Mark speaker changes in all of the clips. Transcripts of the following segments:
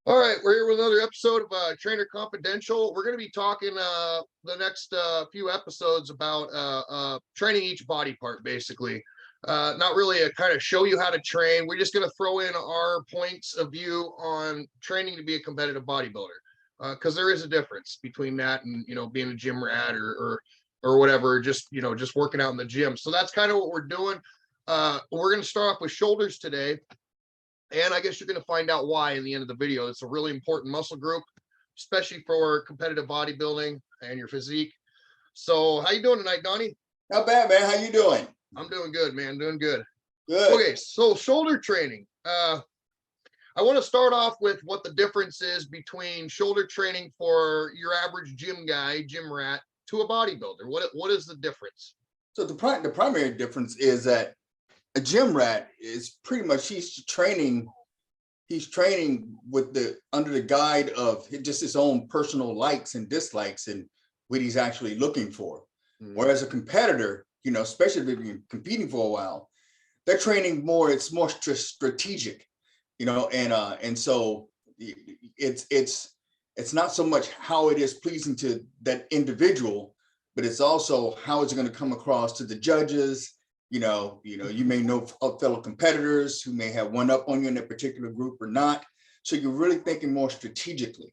Speaker 1: All right, we're here with another episode of Trainer Confidential. We're going to be talking the next few episodes about training each body part, basically. Not really a kind of show you how to train. We're just going to throw in our points of view on training to be a competitive bodybuilder, because there is a difference between that and being a gym rat or whatever. Just just working out in the gym. So that's kind of what we're doing. We're going to start off with shoulders today. And I guess you're going to find out why in the end of the video. It's a really important muscle group, especially for competitive bodybuilding and your physique. So how you doing tonight, Donnie?
Speaker 2: Not bad, man. How you doing?
Speaker 1: I'm doing good, man. Doing good.
Speaker 2: Good.
Speaker 1: Okay, so shoulder training. I want to start off with what the difference is between shoulder training for your average gym guy, gym rat, to a bodybuilder. What is the difference?
Speaker 2: So the primary difference is that a gym rat is pretty much he's training with the under the guide of just his own personal likes and dislikes and what he's actually looking for. Whereas a competitor, especially if they've been competing for a while, they're training more. It's more strategic, and so it's not so much how it is pleasing to that individual, but it's also how it's going to come across to the judges. You may know fellow competitors who may have one up on you in that particular group or not. So you're really thinking more strategically,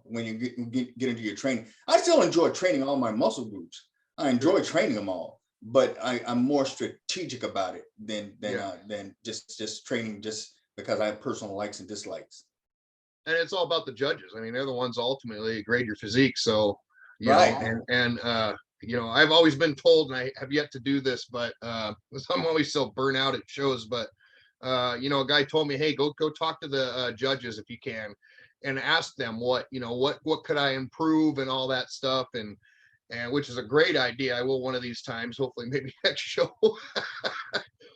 Speaker 2: when you get into your training. I still enjoy training all my muscle groups. I enjoy training them all, but I'm more strategic about it than just training just because I have personal likes and dislikes.
Speaker 1: And it's all about the judges. I mean, they're the ones ultimately grade your physique. So,
Speaker 2: Right.
Speaker 1: I've always been told, and I have yet to do this, but I'm always so burnt out at shows. But a guy told me, hey, go talk to the judges if you can, and ask them what could I improve and all that stuff, and which is a great idea. I will one of these times, hopefully, maybe next show.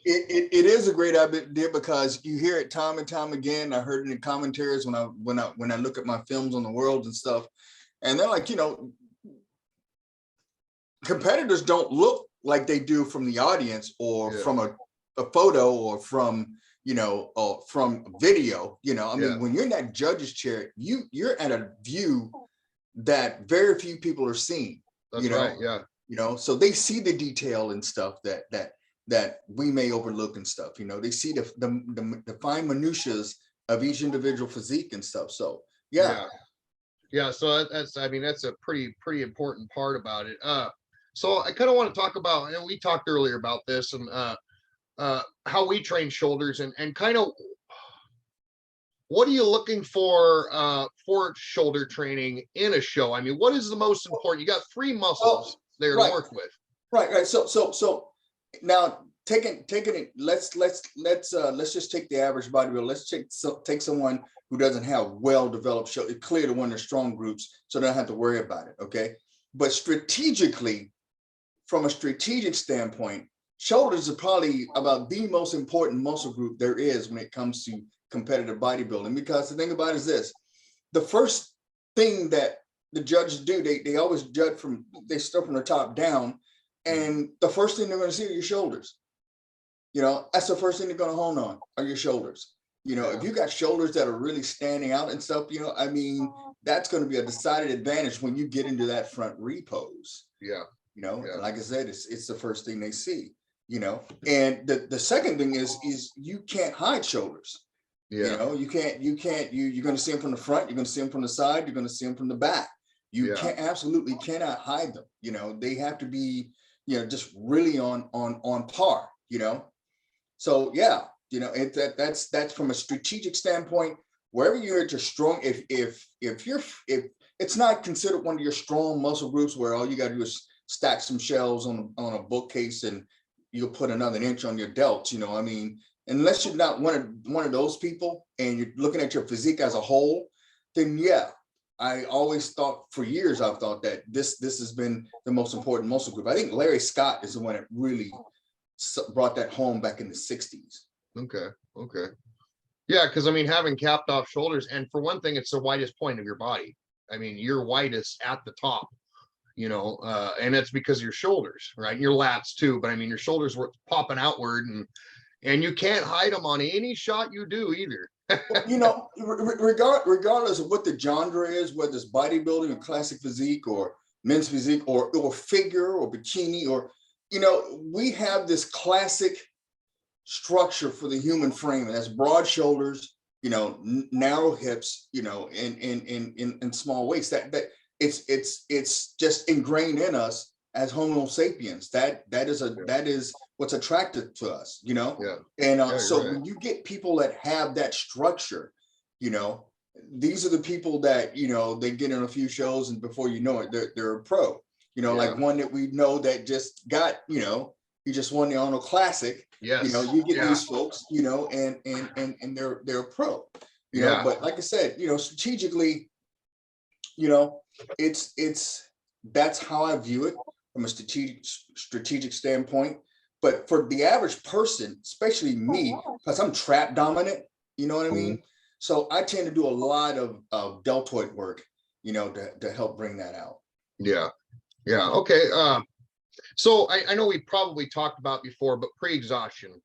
Speaker 2: It is a great idea because you hear it time and time again. I heard it in commentaries when I look at my films on the world and stuff, and they're like, competitors don't look like they do from the audience or from a photo or from from video. When you're in that judge's chair, you're at a view that very few people are seeing.
Speaker 1: That's right. Yeah.
Speaker 2: So they see the detail and stuff that we may overlook and stuff. They see the fine minutiae of each individual physique and stuff. So yeah.
Speaker 1: So that's a pretty important part about it. So I kind of want to talk about, and we talked earlier about this, and how we train shoulders, and kind of what are you looking for shoulder training in a show? I mean, what is the most important? You got three muscles there to work with.
Speaker 2: Right. So now taking it, let's just take the average bodybuilder. Let's take someone who doesn't have well-developed shoulder. It's clear to one of their strong groups, so they don't have to worry about it. Okay. But strategically, from a strategic standpoint, shoulders are probably about the most important muscle group there is when it comes to competitive bodybuilding. Because the thing about it is this: the first thing that the judges do, they always judge they start from the top down, and the first thing they're going to see are your shoulders. That's the first thing they're going to hone on are your shoulders. If you got shoulders that are really standing out and stuff, that's going to be a decided advantage when you get into that front repose. Like I said, it's the first thing they see. And the second thing is you can't hide shoulders. You're going to see them from the front, you're going to see them from the side, you're going to see them from the back. You absolutely cannot hide them. They have to be just really on par. So that's from a strategic standpoint. Wherever you're at your strong, if it's not considered one of your strong muscle groups where all you got to do is stack some shelves on a bookcase and you'll put another inch on your delts. Unless you're not one of those people and you're looking at your physique as a whole, then I always thought for years, I've thought that this has been the most important muscle group. I think Larry Scott is the one that really brought that home back in the 60s.
Speaker 1: Okay. Yeah, because having capped off shoulders, and for one thing, it's the widest point of your body. You're widest at the top, and it's because of your shoulders, right? Your lats too, but your shoulders were popping outward, and and you can't hide them on any shot you do either.
Speaker 2: You know, regardless of what the genre is, whether it's bodybuilding or classic physique or men's physique or figure or bikini, or, you know, we have this classic structure for the human frame, and that's broad shoulders, you know, narrow hips, you know, in small waist. That it's just ingrained in us as Homo sapiens. That is what's attractive to us, you know.
Speaker 1: Yeah.
Speaker 2: And so
Speaker 1: right.
Speaker 2: when you get people that have that structure, you know, these are the people that, you know, they get in a few shows and before you know it, they're a pro. You know, like one that we know that just got, you know, he just won the Arnold Classic.
Speaker 1: Yes.
Speaker 2: You know, you get these folks, you know, and they're a pro, you know. But like I said, you know, strategically, you know, it's that's how I view it from a strategic standpoint. But for the average person, especially me, because I'm trap dominant, you know what I mean? So I tend to do a lot of deltoid work, you know, to help bring that out.
Speaker 1: Yeah. Okay. So I know we probably talked about before, but pre-exhaustion.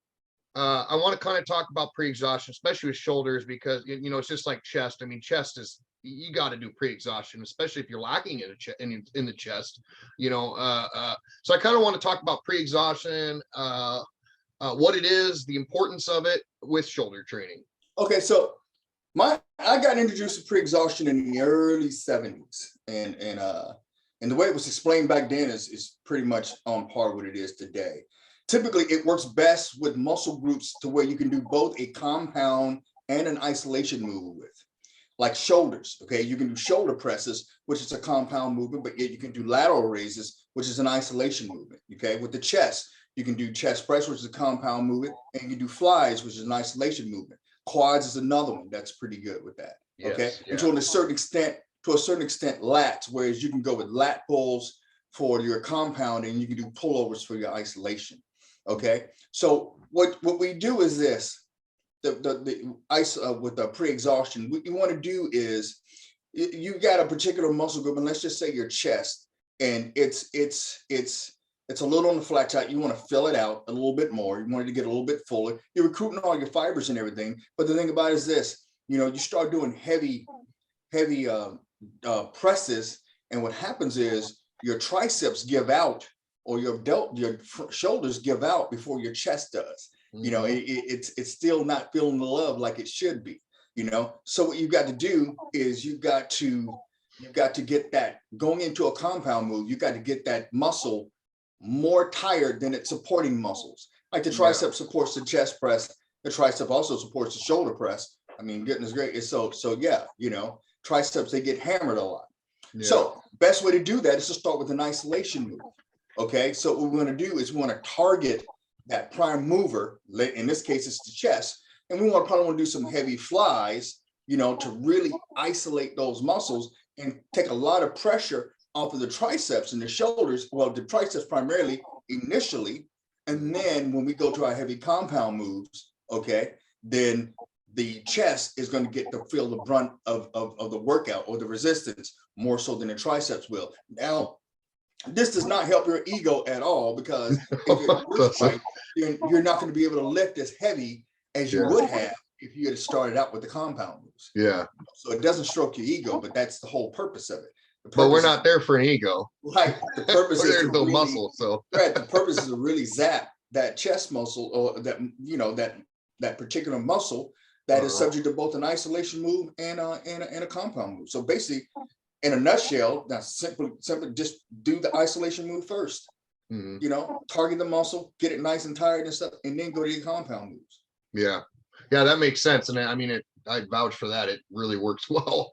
Speaker 1: I want to kind of talk about pre-exhaustion, especially with shoulders, because, you know, it's just like chest. I mean, chest is, you got to do pre-exhaustion, especially if you're lacking in the chest, you know. So I kind of want to talk about pre-exhaustion, what it is, the importance of it with shoulder training.
Speaker 2: Okay, so I got introduced to pre-exhaustion in the early 70s, and the way it was explained back then is pretty much on par with it is today. Typically, it works best with muscle groups to where you can do both a compound and an isolation move with, like shoulders. Okay, you can do shoulder presses, which is a compound movement, but yet you can do lateral raises, which is an isolation movement. Okay, with the chest, you can do chest press, which is a compound movement, and you can do flies, which is an isolation movement. Quads is another one that's pretty good with that. Okay, and to a certain extent, lats, whereas you can go with lat pulls for your compound, and you can do pullovers for your isolation. Okay, so what we do is this: with the pre-exhaustion, what you want to do is you got a particular muscle group, and let's just say your chest, and it's a little on the flat side. You want to fill it out a little bit more. You want it to get a little bit fuller. You're recruiting all your fibers and everything. But the thing about it is this: you know, you start doing heavy presses, and what happens is your triceps give out, or your shoulders give out before your chest does. You know, it's still not feeling the love like it should be. You know, so what you've got to do is you've got to get that going into a compound move. You got to get that muscle more tired than its supporting muscles. Like the tricep supports the chest press, the tricep also supports the shoulder press. I mean, goodness gracious. So yeah, you know, triceps, they get hammered a lot. So best way to do that is to start with an isolation move. Okay, so what we're going to do is we want to target that prime mover. In this case, it's the chest, and we probably want to do some heavy flies, you know, to really isolate those muscles and take a lot of pressure off of the triceps and the shoulders. Well, the triceps primarily initially, and then when we go to our heavy compound moves, okay, then the chest is going to get to feel the brunt of the workout or the resistance more so than the triceps will. Now, this does not help your ego at all, because if you're right, you're not going to be able to lift as heavy as you would have if you had started out with the compound moves. Yeah. So it doesn't stroke your ego, but that's the whole purpose of it.
Speaker 1: But we're not there for an ego.
Speaker 2: Right. The purpose is to
Speaker 1: build muscle. So
Speaker 2: right. The purpose is to really zap that chest muscle, or that, you know, that particular muscle that is subject to both an isolation move and a compound move. So basically, in a nutshell, now simply just do the isolation move first. You know, target the muscle, get it nice and tired and stuff, and then go to your compound moves.
Speaker 1: Yeah, that makes sense. And I mean, I vouch for that. It really works well.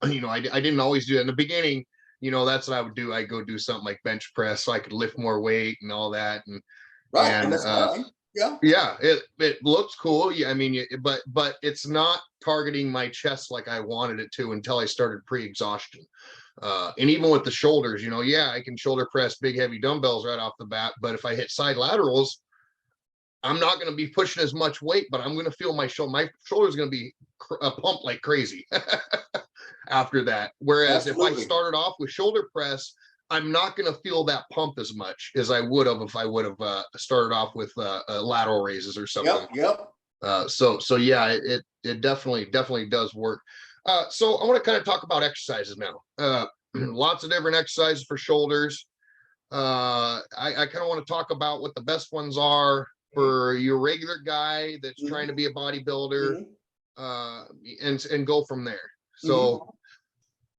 Speaker 1: You know, I didn't always do it in the beginning. You know, that's what I would do. I go do something like bench press so I could lift more weight and all that. And
Speaker 2: that's fine.
Speaker 1: Yeah, it looks cool. Yeah, I mean, but it's not targeting my chest like I wanted it to until I started pre-exhaustion. And even with the shoulders, you know, I can shoulder press big heavy dumbbells right off the bat, but if I hit side laterals, I'm not going to be pushing as much weight, but I'm going to feel my shoulder's going to be pumped like crazy after that. Whereas if I started off with shoulder press, I'm not going to feel that pump as much as I would have if I would have started off with lateral raises or something.
Speaker 2: Yep.
Speaker 1: So yeah, it definitely does work. So I want to kind of talk about exercises now. Lots of different exercises for shoulders. I kind of want to talk about what the best ones are for your regular guy that's trying to be a bodybuilder, and go from there. So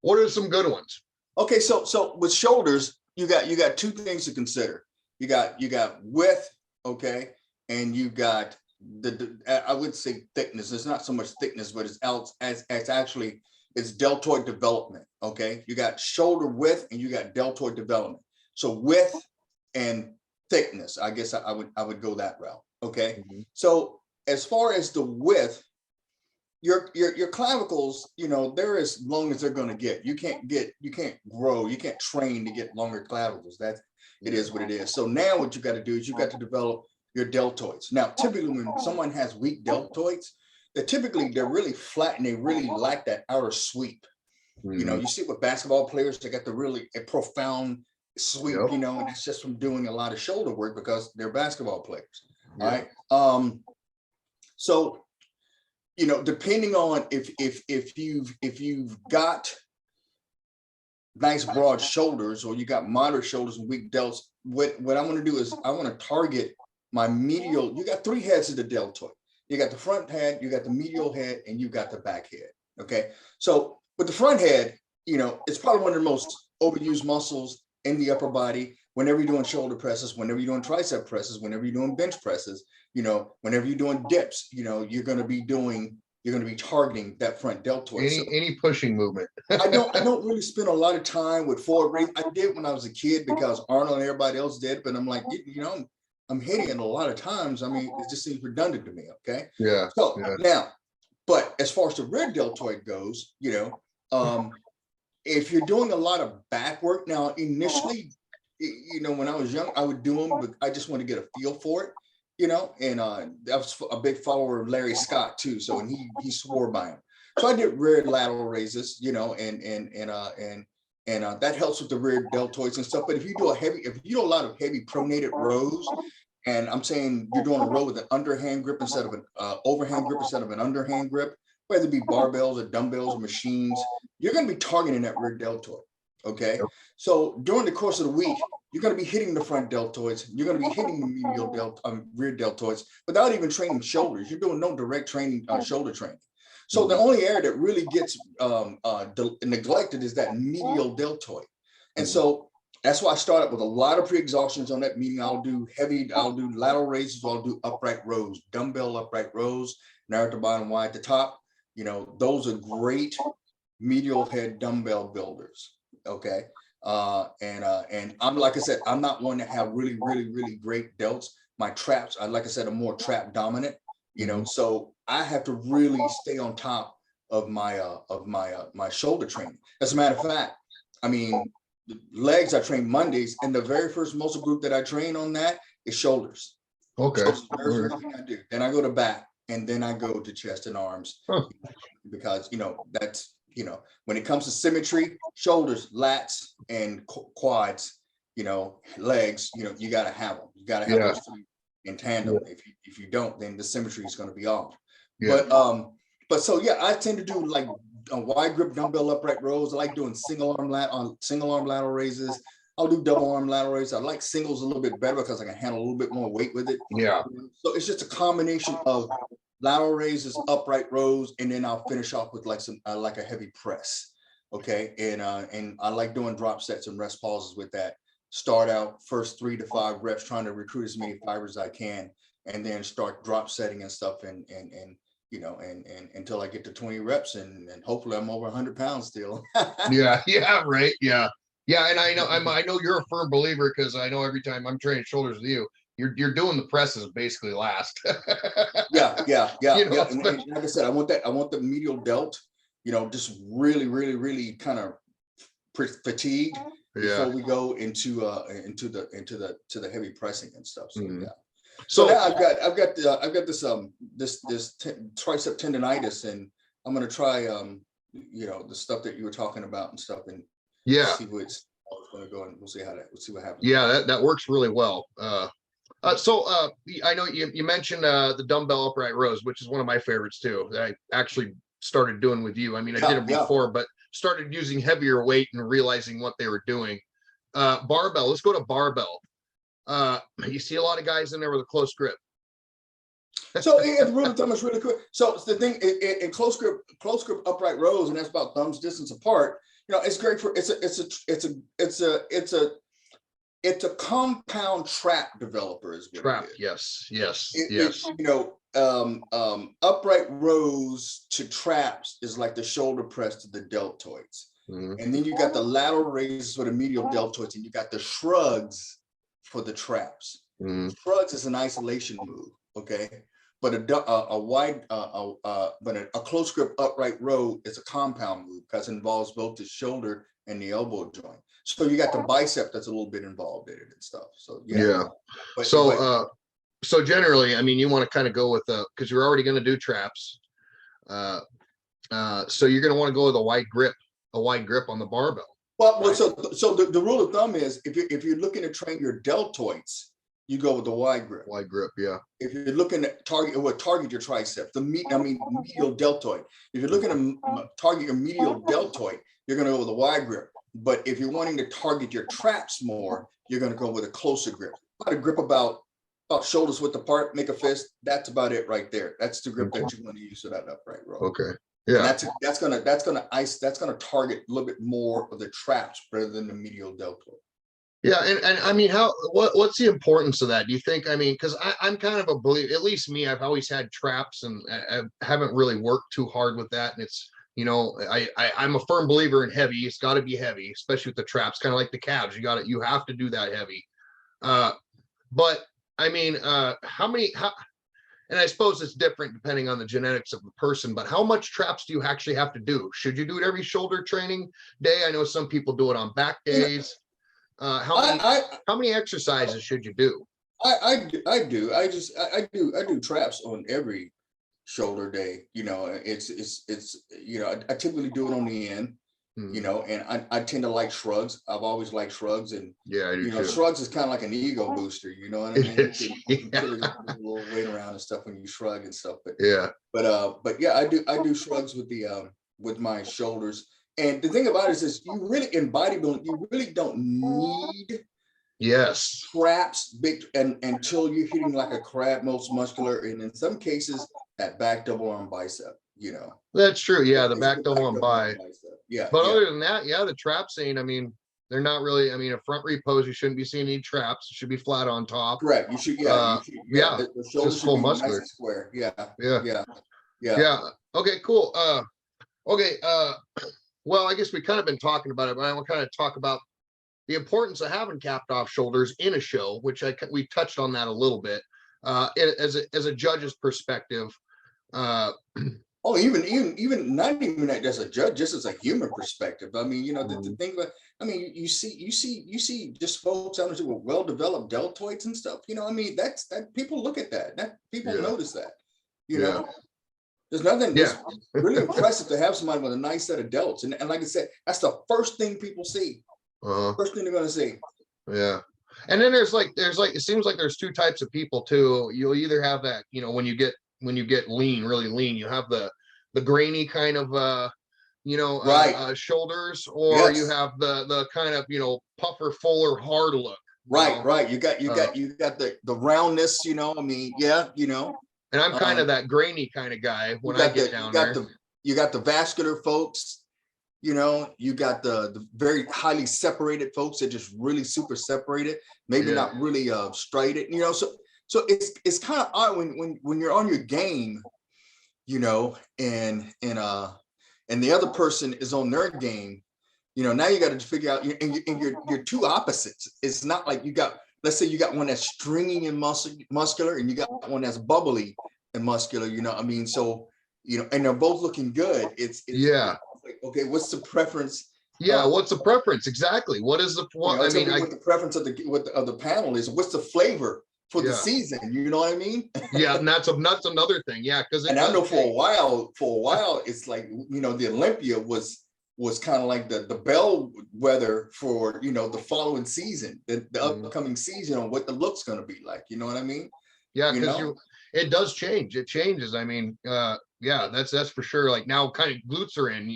Speaker 1: what are some good ones?
Speaker 2: Okay, so with shoulders, you got two things to consider. You got width, okay, and you got I would say thickness. It's not so much thickness, but it's actually it's deltoid development. Okay, you got shoulder width and you got deltoid development. So width and thickness, I guess I would go that route. Okay, so as far as the width, your clavicles, they're as long as they're going to get. You can't grow, you can't train to get longer clavicles. It is what it is. So now what you got to do is you got to develop your deltoids. Now, typically when someone has weak deltoids, they're really flat and they really lack that outer sweep. You see with basketball players, they got the really profound sweep, and it's just from doing a lot of shoulder work because they're basketball players. All right. So depending on if you've got nice broad shoulders or you got moderate shoulders and weak delts, what I want to do is I want to target my medial. You got three heads of the deltoid. You got the front head, you got the medial head, and you got the back head. Okay, so with the front head, it's probably one of the most overused muscles in the upper body. Whenever you're doing shoulder presses, whenever you're doing tricep presses, whenever you're doing bench presses, whenever you're doing dips, you're going to be targeting that front deltoid.
Speaker 1: Any pushing movement.
Speaker 2: I don't really spend a lot of time with forward raise. I did when I was a kid because Arnold and everybody else did, but I'm like, I'm hitting it a lot of times. I mean, it just seems redundant to me. Okay.
Speaker 1: Yeah.
Speaker 2: So now, but as far as the rear deltoid goes, if you're doing a lot of back work now, initially, when I was young, I would do them, but I just want to get a feel for it, and I was a big follower of Larry Scott too. So, and he swore by him. So I did rear lateral raises, and that helps with the rear deltoids and stuff. But if you do a lot of heavy pronated rows, and I'm saying you're doing a row with an underhand grip instead of an overhand grip instead of an underhand grip, whether it be barbells or dumbbells or machines, you're going to be targeting that rear deltoid. Okay. Yep. So during the course of the week, you're going to be hitting the front deltoids. You're going to be hitting the medial rear deltoids without even training shoulders. You're doing no direct training, shoulder training. So the only area that really gets neglected is that medial deltoid. And so that's why I started with a lot of pre-exhaustions on that, meaning I'll do lateral raises, or I'll do upright rows, dumbbell upright rows, narrow at the bottom, wide at the top. Those are great medial head dumbbell builders. Okay. And I'm, like I said, I'm not one to have really, really, really great delts. My traps, like I said, are more trap dominant, so I have to really stay on top of my shoulder training. As a matter of fact, I mean, legs I train Mondays, and the very first muscle group that I train on that is shoulders.
Speaker 1: Okay.
Speaker 2: So the very first thing I do. Then I go to back, and then I go to chest and arms, because that's when it comes to symmetry, shoulders, lats, and quads, legs, you got to have them. You got to have those three in tandem. If you don't, then the symmetry is going to be off. But so I tend to do like a wide grip dumbbell upright rows. I like doing single arm lateral raises. I'll do double arm lateral raises. I like singles a little bit better because I can handle a little bit more weight with it.
Speaker 1: Yeah.
Speaker 2: So it's just a combination of lateral raises, upright rows, and then I'll finish off with like a heavy press. Okay. And I like doing drop sets and rest pauses with that. Start out first 3 to 5 reps, trying to recruit as many fibers as I can, and then start drop setting and stuff, and until I get to 20 reps, and hopefully I'm over 100 pounds still.
Speaker 1: Right. Yeah, and I know you're a firm believer, because I know every time I'm training shoulders with you, you're doing the presses basically last.
Speaker 2: Yeah. And like I said, I want the medial delt, just really, really, really kind of fatigued before we go into the heavy pressing and stuff. So So now I've got this tricep tendonitis, and I'm gonna try the stuff that you were talking about and stuff, and see what's go and we'll see what happens.
Speaker 1: Yeah, that works really well. So I know you mentioned the dumbbell upright rows, which is one of my favorites too, that I actually started doing with you. I mean, I did it before, but started using heavier weight and realizing what they were doing. Barbell, let's go to barbell. You see a lot of guys in there with a close grip.
Speaker 2: So the rule of thumb is really quick. So the thing in close grip upright rows, and that's about thumbs distance apart. It's great for it's a compound trap developer is what
Speaker 1: Trap,
Speaker 2: it is.
Speaker 1: yes.
Speaker 2: Upright rows to traps is like the shoulder press to the deltoids. And then you got the lateral raises for the medial deltoids, and you got the shrugs for the traps. Shrugs is an isolation move, okay? But a close grip upright row is a compound move because it involves both the shoulder and the elbow joint. So you got the bicep that's a little bit involved in it and stuff. So yeah.
Speaker 1: So generally, I mean, you want to kind of go with because you're already going to do traps. So you're going to want to go with a wide grip on the barbell.
Speaker 2: Well, right? So the rule of thumb is if you're looking to train your deltoids, you go with the wide grip.
Speaker 1: Wide grip, yeah.
Speaker 2: If you're looking at target your triceps, medial deltoid. If you're looking to target your medial deltoid, you're going to go with a wide grip. But if you're wanting to target your traps more, you're going to go with a closer grip. About a grip about shoulders width apart, make a fist. That's about it right there. That's the grip that you want to use for that upright row.
Speaker 1: Okay. Yeah.
Speaker 2: And that's gonna target a little bit more of the traps rather than the medial deltoid.
Speaker 1: Yeah, and I mean, what's the importance of that? Do you think? I mean, because I'm kind of a believer. At least me, I've always had traps, and I haven't really worked too hard with that. And it's I'm a firm believer in heavy. It's got to be heavy, especially with the traps. Kind of like the calves, you have to do that heavy. But I mean, and I suppose it's different depending on the genetics of the person, but how much traps do you actually have to do? Should you do it every shoulder training day? I know some people do it on back days. How many exercises should you do?
Speaker 2: I do. I do traps on every shoulder day. It's I typically do it on the end. And I tend to like shrugs. I've always liked shrugs, and
Speaker 1: yeah, I do too.
Speaker 2: Shrugs is kind of like an ego booster. You know what I mean? You can really put a little weight around and stuff when you shrug and stuff. But yeah, I do shrugs with my shoulders. And the thing about it is you really in bodybuilding, you really don't need traps big until you're hitting like a crab most muscular, and in some cases that back double arm bicep.
Speaker 1: That's true. Yeah, the back double arm bicep.
Speaker 2: Yeah.
Speaker 1: But other than that, yeah, the traps ain't. I mean, they're not really. I mean, a front repose, you shouldn't be seeing any traps. It should be flat on top.
Speaker 2: Correct. You should. Yeah.
Speaker 1: The shoulders full muscular.
Speaker 2: Nice square.
Speaker 1: Yeah. Okay. Cool. Okay. Well, I guess we kind of been talking about it, but I want to kind of talk about the importance of having capped off shoulders in a show, which we touched on that a little bit. As a judge's perspective.
Speaker 2: Even not even as a judge, just as a human perspective. I mean, the thing about, I mean, you see just folks out there with well-developed deltoids and stuff. I mean, that people look at that. People notice that. There's nothing that's really impressive to have somebody with a nice set of delts. And like I said, that's the first thing people see. First thing they're gonna see.
Speaker 1: Yeah. And then there's like it seems like there's two types of people too. You'll either have that, when you get lean, really lean, you have the grainy kind of shoulders, or you have the kind of puffer, fuller, hard look.
Speaker 2: Right. You got the roundness. I mean,
Speaker 1: And I'm kind of that grainy kind of guy when I get down there.
Speaker 2: You got the vascular folks. You got the very highly separated folks that just really super separated, maybe not really striated. So it's kind of odd when you're on your game, and the other person is on their game. Now you got to figure out, and you're two opposites. It's not like let's say you got one that's stringy and muscular, and you got one that's bubbly and muscular. I mean, so and they're both looking good. It's like, okay, what's the preference?
Speaker 1: What's the preference exactly? What is the what?
Speaker 2: I mean, what the preference of the panel is. What's the flavor for the season? You know what I mean?
Speaker 1: Yeah, and that's another thing. Yeah, because
Speaker 2: I know for a while, it's like the Olympia was was kind of like the bellwether for, the following season, the upcoming season, on what the look's going to be like. You know what I mean?
Speaker 1: Yeah,
Speaker 2: You
Speaker 1: because
Speaker 2: know,
Speaker 1: it does change. It changes. I mean, yeah, that's for sure. Like now, kind of glutes are in.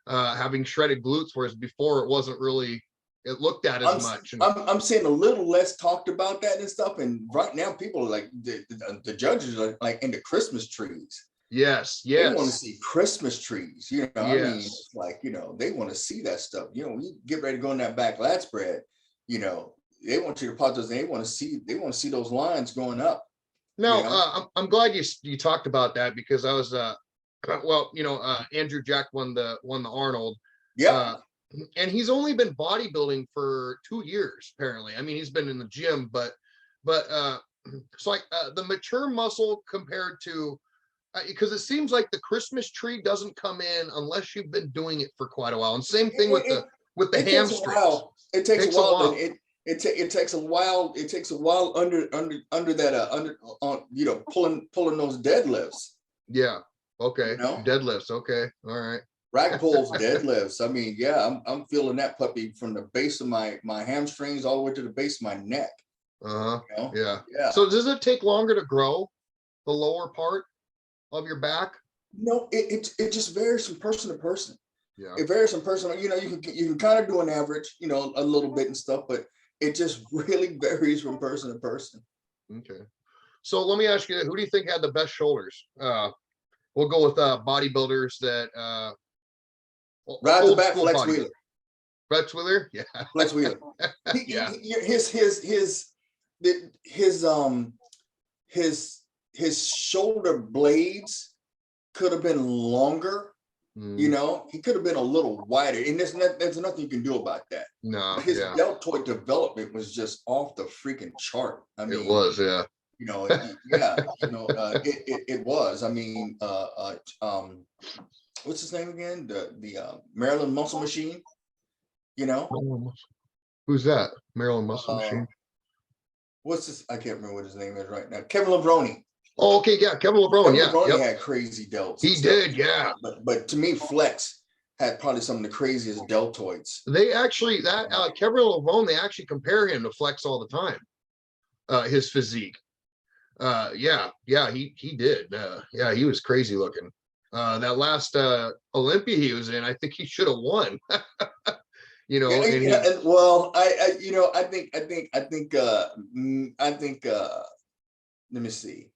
Speaker 1: Having shredded glutes, whereas before it wasn't really it looked at as
Speaker 2: I'm
Speaker 1: much. And
Speaker 2: I'm seeing a little less talked about that and stuff. And right now, people are like the judges are like into Christmas trees.
Speaker 1: yes,
Speaker 2: They want to
Speaker 1: yes,
Speaker 2: see Christmas trees. I mean,
Speaker 1: yes.
Speaker 2: it's like, they want to see that stuff. When you get ready to go in that back lat spread, they want you to pause those. They want to see those lines going up.
Speaker 1: No, I'm glad you talked about that because I was well, Andrew Jack won the Arnold.
Speaker 2: Yep.
Speaker 1: Uh, and he's only been bodybuilding for 2 years, apparently. I mean, he's been in the gym, but it's like the mature muscle compared to because it seems like the Christmas tree doesn't come in unless you've been doing it for quite a while. And same thing with
Speaker 2: It,
Speaker 1: the
Speaker 2: it takes a
Speaker 1: hamstrings.
Speaker 2: while. It takes a
Speaker 1: Takes a
Speaker 2: while, and
Speaker 1: while.
Speaker 2: it takes a while. It takes a while under that under on pulling those deadlifts.
Speaker 1: Yeah. Okay.
Speaker 2: You know,
Speaker 1: Deadlifts. Okay. All right.
Speaker 2: rack pulls, deadlifts. I mean, yeah, I'm feeling that puppy from the base of my hamstrings all the way to the base of my neck.
Speaker 1: Uh-huh. Yeah.
Speaker 2: Yeah.
Speaker 1: So does it take longer to grow the lower part of your back?
Speaker 2: No, it just varies from person to person.
Speaker 1: Yeah.
Speaker 2: It varies from person. You can kind of do an average, a little bit and stuff, but it just really varies from person to person.
Speaker 1: Okay. So let me ask you, who do you think had the best shoulders? We'll go with bodybuilders that
Speaker 2: Right at the
Speaker 1: old
Speaker 2: back,
Speaker 1: school
Speaker 2: Flex
Speaker 1: bodybuilders.
Speaker 2: Wheeler.
Speaker 1: Flex Wheeler? Yeah.
Speaker 2: Flex Wheeler.
Speaker 1: Yeah.
Speaker 2: His shoulder blades could have been longer. He could have been a little wider, and there's nothing you can do about that.
Speaker 1: No.
Speaker 2: But his
Speaker 1: Yeah.
Speaker 2: deltoid development was just off the freaking chart. I mean,
Speaker 1: It was. Yeah.
Speaker 2: It was. I mean, what's his name again? The Maryland Muscle Machine.
Speaker 1: Who's that? Maryland Muscle Machine.
Speaker 2: What's this? I can't remember what his name is right now. Kevin Levrone.
Speaker 1: Oh, okay, yeah, Kevin LeBron.
Speaker 2: Kevin
Speaker 1: Yeah,
Speaker 2: Levrone
Speaker 1: yep.
Speaker 2: had crazy delts.
Speaker 1: He did, yeah.
Speaker 2: But to me, Flex had probably some of the craziest deltoids.
Speaker 1: They actually Kevin LeBron, they actually compare him to Flex all the time. His physique. Yeah, he did. Yeah, he was crazy looking. That last Olympia he was in, I think he should have won.
Speaker 2: Well, I think let me see.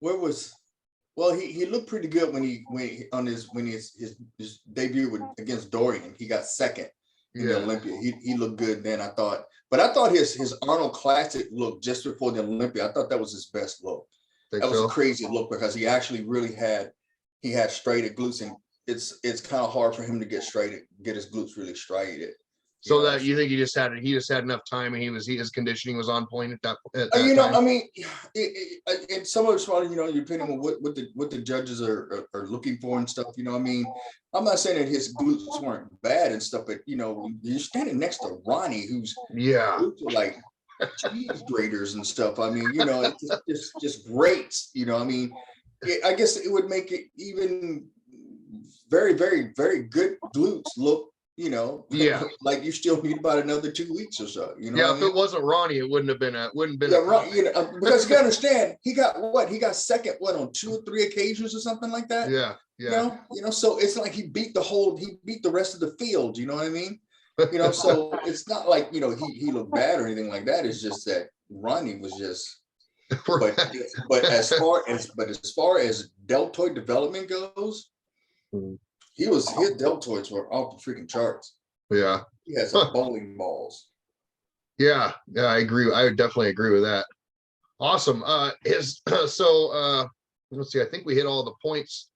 Speaker 2: He looked pretty good when his debut against Dorian. He got second in the Olympia. He looked good then, I thought. But I thought his Arnold Classic look just before the Olympia, I thought that was his best look. That was a crazy look because he actually really had straighted glutes, and it's kind of hard for him to get his glutes really straighted.
Speaker 1: So that you think he just had enough time, and his conditioning was on point at that
Speaker 2: time?
Speaker 1: I
Speaker 2: mean, and some of it's probably depending on what the judges are looking for and stuff. I mean, I'm not saying that his glutes weren't bad and stuff, but you're standing next to Ronnie, who's glutes are like cheese graters and stuff. I mean, it's just great. I mean, I guess it would make it even very, very, very good glutes look. Like you still need about another 2 weeks or so.
Speaker 1: If it wasn't Ronnie, it wouldn't have been
Speaker 2: right. Because you gotta understand, he got second on 2 or 3 occasions or something like that.
Speaker 1: Yeah.
Speaker 2: So it's like he beat the rest of the field. You know what I mean? So it's not like he looked bad or anything like that. It's just that Ronnie was just. But as far as deltoid development goes. His deltoids were off the freaking charts.
Speaker 1: Yeah.
Speaker 2: He had some bowling balls.
Speaker 1: Yeah, I agree. I would definitely agree with that. Awesome. Let's see, I think we hit all the points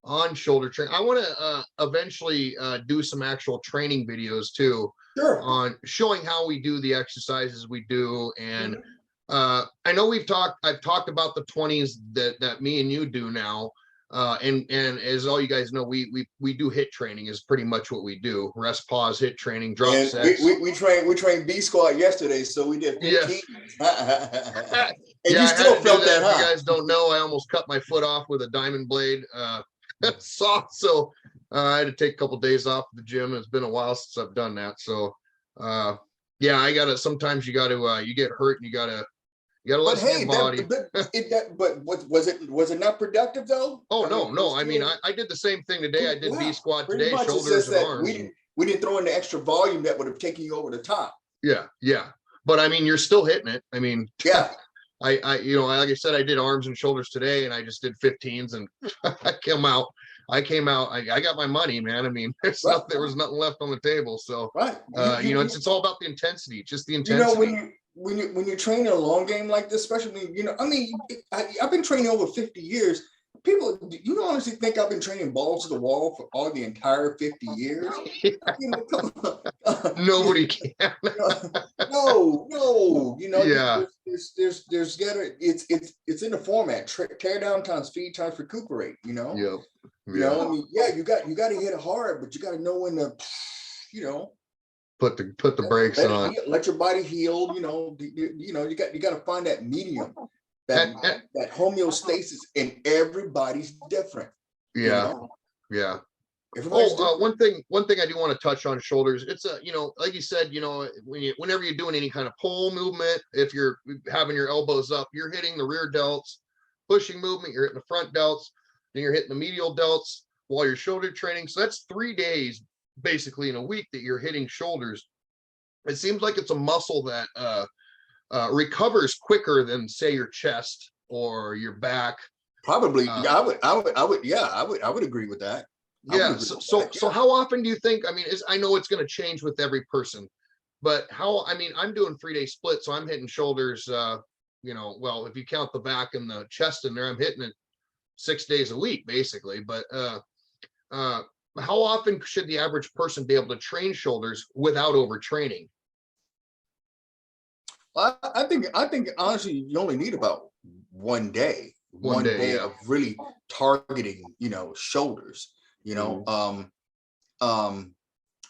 Speaker 1: on shoulder training. I want to eventually do some actual training videos too.
Speaker 2: Sure.
Speaker 1: On showing how we do the exercises we do. And I know I've talked about the 20s that me and you do now. And as all you guys know, we do hit training is pretty much what we do. Rest, pause, hit training, drop
Speaker 2: and
Speaker 1: sets.
Speaker 2: We trained B squat yesterday, so we did 15.
Speaker 1: Yes.
Speaker 2: And you still felt that, huh?
Speaker 1: If you guys don't know, I almost cut my foot off with a diamond blade saw. So I had to take a couple days off of the gym. It's been a while since I've done that. So yeah, I gotta, sometimes you gotta you get hurt and you gotta
Speaker 2: But
Speaker 1: listen to your
Speaker 2: hey,
Speaker 1: body.
Speaker 2: but was it not productive though?
Speaker 1: Oh
Speaker 2: I mean,
Speaker 1: no,
Speaker 2: it was
Speaker 1: no. I mean,
Speaker 2: still,
Speaker 1: I did the same thing today. I did B
Speaker 2: yeah,
Speaker 1: squat
Speaker 2: pretty
Speaker 1: today,
Speaker 2: much. It's
Speaker 1: shoulders
Speaker 2: just
Speaker 1: and
Speaker 2: that
Speaker 1: arms, and
Speaker 2: we didn't throw in the extra volume that would have taken you over the top.
Speaker 1: yeah, yeah. But I mean, you're still hitting it. I mean,
Speaker 2: Yeah,
Speaker 1: you know, like I said, I did arms and shoulders today, and I just did 15s, and I came out. I got my money, man. I mean,
Speaker 2: right,
Speaker 1: there was nothing left on the table. So,
Speaker 2: right.
Speaker 1: you know, it's all about the intensity, just the
Speaker 2: You know,
Speaker 1: intensity.
Speaker 2: when you're training a long game like this, especially when, you know, I mean, I've been training over 50 years. People, you honestly think I've been training balls to the wall for all the entire 50 years? You know, come on.
Speaker 1: Nobody can.
Speaker 2: No, you know,
Speaker 1: Yeah,
Speaker 2: there's gotta, it's in the format, tear down times feed times recuperate, you know?
Speaker 1: yep,
Speaker 2: You know,
Speaker 1: yeah.
Speaker 2: I mean, yeah, you got to hit it hard, but you got to know when to, you know,
Speaker 1: Put the brakes
Speaker 2: let it
Speaker 1: on.
Speaker 2: heal, let your body heal. You know, you know, you got to find that medium,
Speaker 1: And,
Speaker 2: that homeostasis, and everybody's different. You
Speaker 1: yeah,
Speaker 2: know,
Speaker 1: yeah.
Speaker 2: everybody's
Speaker 1: Oh,
Speaker 2: different.
Speaker 1: one thing I do want to touch on shoulders. It's a, you know, like you said, you know, whenever you're doing any kind of pull movement, if you're having your elbows up, you're hitting the rear delts. Pushing movement, you're hitting the front delts. Then you're hitting the medial delts while you're shoulder training. So that's 3 days basically in a week that you're hitting shoulders. It seems like it's a muscle that recovers quicker than, say, your chest or your back.
Speaker 2: Probably,
Speaker 1: Uh,
Speaker 2: yeah, I would agree with that. I would
Speaker 1: yeah.
Speaker 2: agree with that.
Speaker 1: So
Speaker 2: Yeah.
Speaker 1: how often do you think? I mean, I know it's going to change with every person, but how? I mean, I'm doing 3 day split, so I'm hitting shoulders. You know, well, if you count the back and the chest in there, I'm hitting it 6 days a week, basically. But uh, how often should the average person be able to train shoulders without overtraining?
Speaker 2: I think honestly, you only need about
Speaker 1: One
Speaker 2: one
Speaker 1: day,
Speaker 2: day
Speaker 1: yeah.
Speaker 2: of really targeting, you know, shoulders. You know,
Speaker 1: Mhm.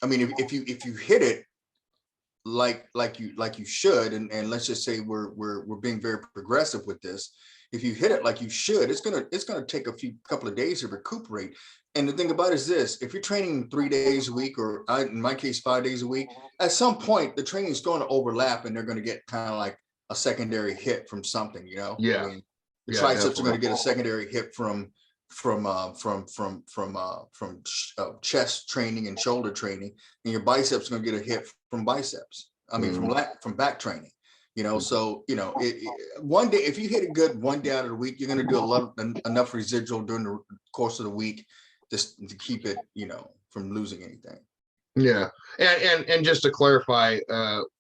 Speaker 2: I mean, if you hit it like you should, and let's just say we're being very progressive with this. If you hit it like you should, it's gonna take a couple of days to recuperate. And the thing about it is this: if you're training 3 days a week, or in my case 5 days a week, at some point the training is going to overlap, and they're going to get kind of like a secondary hit from something. You know, I
Speaker 1: Yeah,
Speaker 2: mean, the
Speaker 1: yeah,
Speaker 2: triceps are going to
Speaker 1: definitely.
Speaker 2: get a secondary hit chest training and shoulder training, and your biceps are going to get a hit from biceps. I mean,
Speaker 1: Mhm.
Speaker 2: from back training. You know,
Speaker 1: Mhm.
Speaker 2: so you know, one day if you hit it good one day out of the week, you're going to do enough residual during the course of the week just to keep it, you know, from losing anything.
Speaker 1: Yeah, and just to clarify,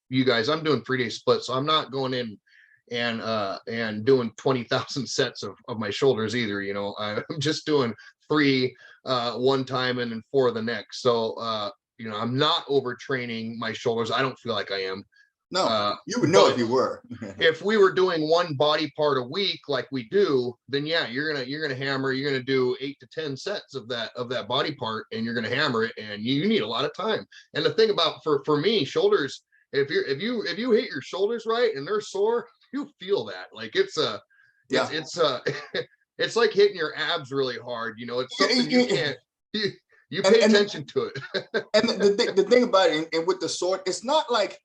Speaker 1: you guys, I'm doing 3 day split, so I'm not going in and doing 20,000 sets of my shoulders either. You know, I'm just doing 3 one time and then 4 the next. So you know, I'm not overtraining my shoulders. I don't feel like I am.
Speaker 2: No, you would know if
Speaker 1: But
Speaker 2: you were.
Speaker 1: if we were doing one body part a week like we do, then yeah, you're gonna hammer. You're gonna do 8 to 10 sets of that body part, and you're gonna hammer it, and you need a lot of time. And the thing about for me, shoulders, if you hit your shoulders right and they're sore, you feel that. Like
Speaker 2: Yeah.
Speaker 1: it's it's like hitting your abs really hard. You know, it's something you
Speaker 2: and
Speaker 1: can't. You pay
Speaker 2: and
Speaker 1: attention to it.
Speaker 2: the thing about it, and with the sword, it's not like,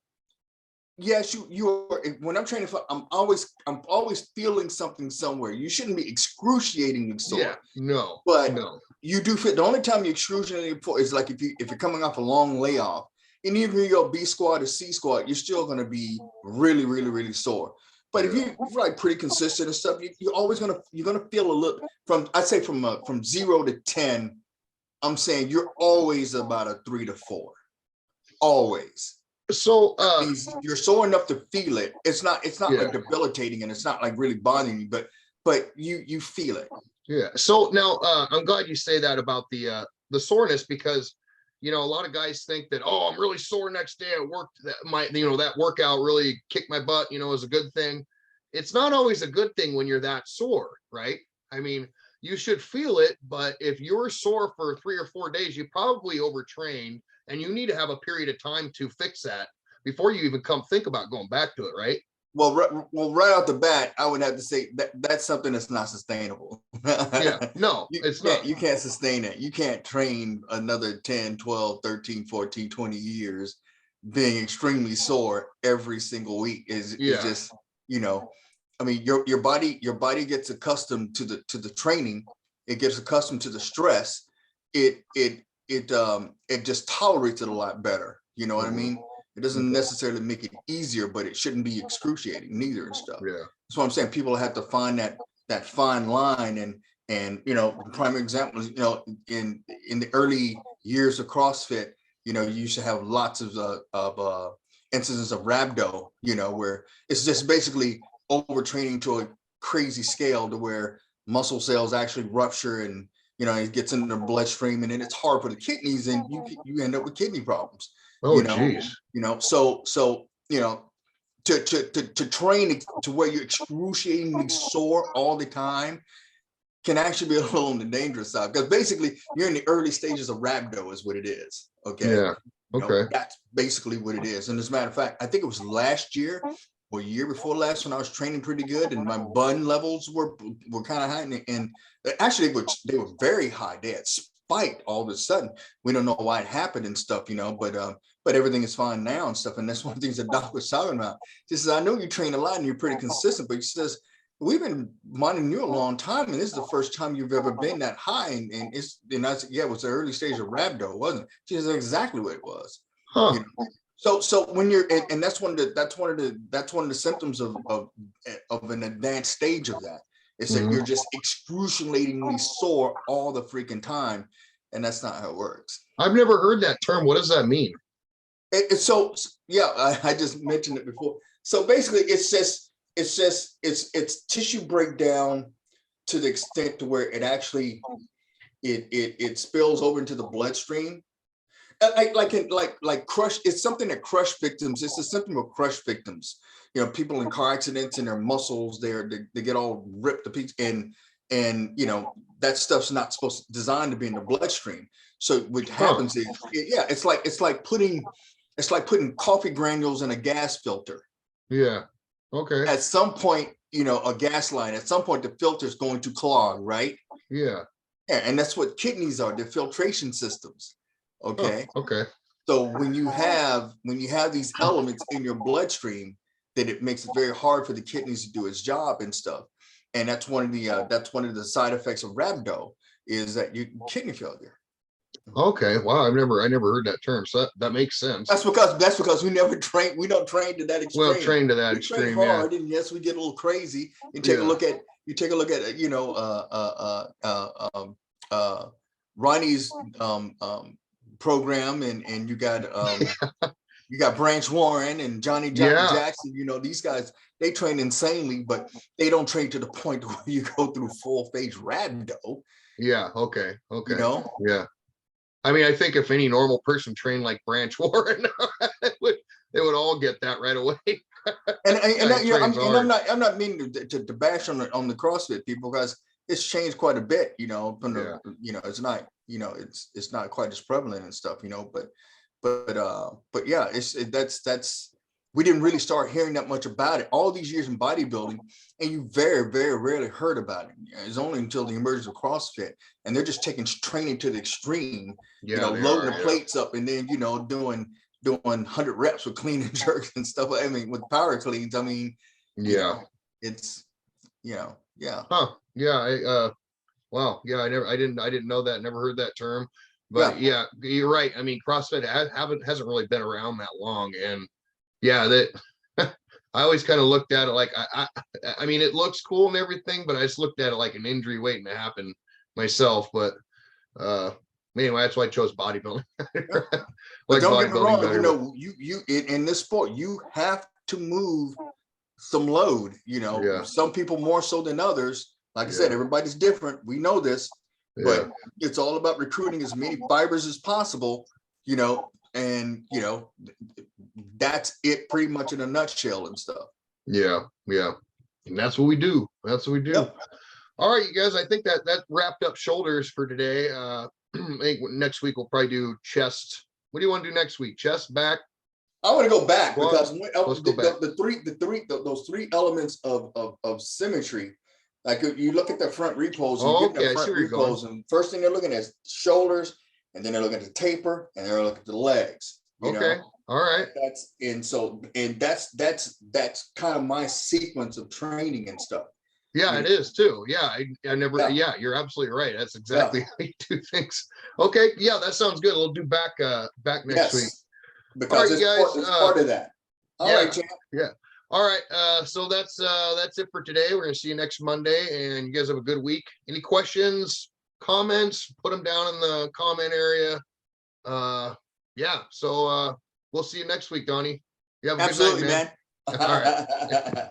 Speaker 2: yes, you are. When I'm training for, I'm always feeling something somewhere. You shouldn't be excruciatingly
Speaker 1: Yeah,
Speaker 2: sore,
Speaker 1: no,
Speaker 2: but
Speaker 1: no.
Speaker 2: you do fit. The only time you excruciatingly sore is like if you're coming off a long layoff, and even if you go B squat or C squat, you're still going to be really sore. But if
Speaker 1: Yeah.
Speaker 2: you're like pretty consistent and stuff, you're gonna feel a little, from, I'd say from 0 to 10. I'm saying you're always about a 3 to 4, always.
Speaker 1: So
Speaker 2: That means you're sore enough to feel it. It's not
Speaker 1: yeah.
Speaker 2: like debilitating, and it's not like really bothering you, but you feel it.
Speaker 1: Yeah. So now I'm glad you say that about the soreness, because you know a lot of guys think that, oh, I'm really sore next day at work, that my, you know, that workout really kicked my butt, you know, is a good thing. It's not always a good thing when you're that sore, right? I mean, you should feel it, but if you're sore for 3 or 4 days, you probably overtrained, and you need to have a period of time to fix that before you even come think about going back to it, right?
Speaker 2: Well, right off the bat, I would have to say that that's something that's not sustainable.
Speaker 1: Yeah, no, it's not.
Speaker 2: You can't sustain it. You can't train another 10, 12, 13, 14, 20 years being extremely sore every single week. Is
Speaker 1: Yeah.
Speaker 2: just, you know, I mean, your body gets accustomed to the training. It gets accustomed to the stress. It just tolerates it a lot better. You know what I mean? It doesn't necessarily make it easier, but it shouldn't be excruciating neither and stuff.
Speaker 1: Yeah.
Speaker 2: That's what I'm saying. People have to find that fine line. And you know, prime example is, you know, in the early years of CrossFit, you know, you used to have lots of instances of rhabdo, you know, where it's just basically overtraining to a crazy scale to where muscle cells actually rupture, and you know, it gets in the bloodstream, and then it's hard for the kidneys, and you end up with kidney problems.
Speaker 1: Oh, geez.
Speaker 2: You know, so you know, to train to where you're excruciatingly sore all the time can actually be a little on the dangerous side, because basically you're in the early stages of rhabdo is what it is. Okay.
Speaker 1: Yeah. Okay.
Speaker 2: That's basically what it is. And as a matter of fact, I think it was last year or year before last when I was training pretty good, and my bun levels were kind of high, and actually they were very high. They had spiked all of a sudden. We don't know why it happened and stuff, you know, but everything is fine now and stuff. And that's one of the things that Doc was talking about. He says, I know you train a lot and you're pretty consistent, but he says, we've been monitoring you a long time, and this is the first time you've ever been that high. And I said, yeah, it was the early stage of rhabdo, wasn't it? She said, exactly what it was.
Speaker 1: Huh.
Speaker 2: You know? So when you're, and that's one of the symptoms of an advanced stage of that, is that you're just excruciatingly sore all the freaking time, and that's not how it works.
Speaker 1: I've never heard that term. What does that mean?
Speaker 2: So yeah, I just mentioned it before. So basically, it's tissue breakdown to the extent to where it actually it spills over into the bloodstream. Like crush, it's something that crush victims, it's a symptom of crush victims. You know, people in car accidents and their muscles, they get all ripped to pieces, and you know, that stuff's not designed to be in the bloodstream. So what happens is, yeah, it's like putting coffee granules in a gas filter.
Speaker 1: Yeah. Okay.
Speaker 2: At some point, you know, a gas line, at some point the filter is going to clog, right?
Speaker 1: Yeah.
Speaker 2: Yeah, and that's what kidneys are, they're filtration systems. Okay.
Speaker 1: Okay.
Speaker 2: So when you have these elements in your bloodstream, then it makes it very hard for the kidneys to do its job and stuff. And that's one of the side effects of rhabdo, is that you kidney failure.
Speaker 1: Okay. Wow. I never heard that term. So that makes sense.
Speaker 2: That's because we never train. We don't train to that extreme.
Speaker 1: Well, trained to that
Speaker 2: we
Speaker 1: extreme.
Speaker 2: Train hard, and yes, we get a little crazy. You take a look at you know, Ronnie's program, and you got Branch Warren and Johnny Jackson. You know, these guys, they train insanely, but they don't train to the point where you go through full phase rhabdo.
Speaker 1: Yeah. Okay.
Speaker 2: You know.
Speaker 1: Yeah. I mean, I think if any normal person trained like Branch Warren, they would all get that right away.
Speaker 2: I'm not meaning to bash on the CrossFit people, because it's changed quite a bit. You know, you know, it's not, you know, it's not quite as prevalent and stuff. You know, but yeah, that's we didn't really start hearing that much about it all these years in bodybuilding, and you very, very rarely heard about it. It's only until the emergence of CrossFit, and they're just taking training to the extreme.
Speaker 1: Yeah,
Speaker 2: you know, loading the plates up, and then, you know, doing 100 reps with clean and jerks and stuff. I mean, with power cleans. I mean, you know, it's, you know, yeah.
Speaker 1: Huh. Yeah. Wow. Yeah. I didn't know that. Never heard that term. But yeah, you're right. I mean, CrossFit hasn't really been around that long, and yeah, that I always kind of looked at it like I mean, it looks cool and everything, but I just looked at it like an injury waiting to happen myself. But anyway, that's why I chose bodybuilding.
Speaker 2: But don't get me wrong, you know, you in this sport, you have to move some load. You know, some people more so than others. Like I said, everybody's different. We know this, but it's all about recruiting as many fibers as possible. You know, and you know, that's it pretty much in a nutshell and stuff.
Speaker 1: Yeah. And that's what we do. Yep. All right, you guys, I think that wrapped up shoulders for today. I think next week we'll probably do chest. What do you want to do next week? Chest, back?
Speaker 2: I want to go back, because those three elements of symmetry Like you look at the front repos, and
Speaker 1: Oh,
Speaker 2: you get in
Speaker 1: okay,
Speaker 2: the
Speaker 1: I see
Speaker 2: front
Speaker 1: where you're going.
Speaker 2: repos, and first thing they're looking at is shoulders, and then they're looking at the taper, and they're looking at the legs. You
Speaker 1: Okay,
Speaker 2: know,
Speaker 1: all right.
Speaker 2: that's kind of my sequence of training and stuff.
Speaker 1: Yeah,
Speaker 2: You
Speaker 1: it
Speaker 2: know,
Speaker 1: is too. Yeah, I never.
Speaker 2: yeah,
Speaker 1: Yeah, you're absolutely right. That's
Speaker 2: yeah,
Speaker 1: exactly how you do things. Okay, yeah, that sounds good. We'll do back next week.
Speaker 2: yes,
Speaker 1: All
Speaker 2: because
Speaker 1: right, you guys.
Speaker 2: it's part of that. All right,
Speaker 1: Yeah,
Speaker 2: champ.
Speaker 1: yeah. All right. So that's it for today. We're gonna see you next Monday, and you guys have a good week. Any questions, comments? Put them down in the comment area. Yeah. So we'll see you next week, Donnie. You have a good night,
Speaker 2: Absolutely,
Speaker 1: man.
Speaker 2: man.
Speaker 1: All right.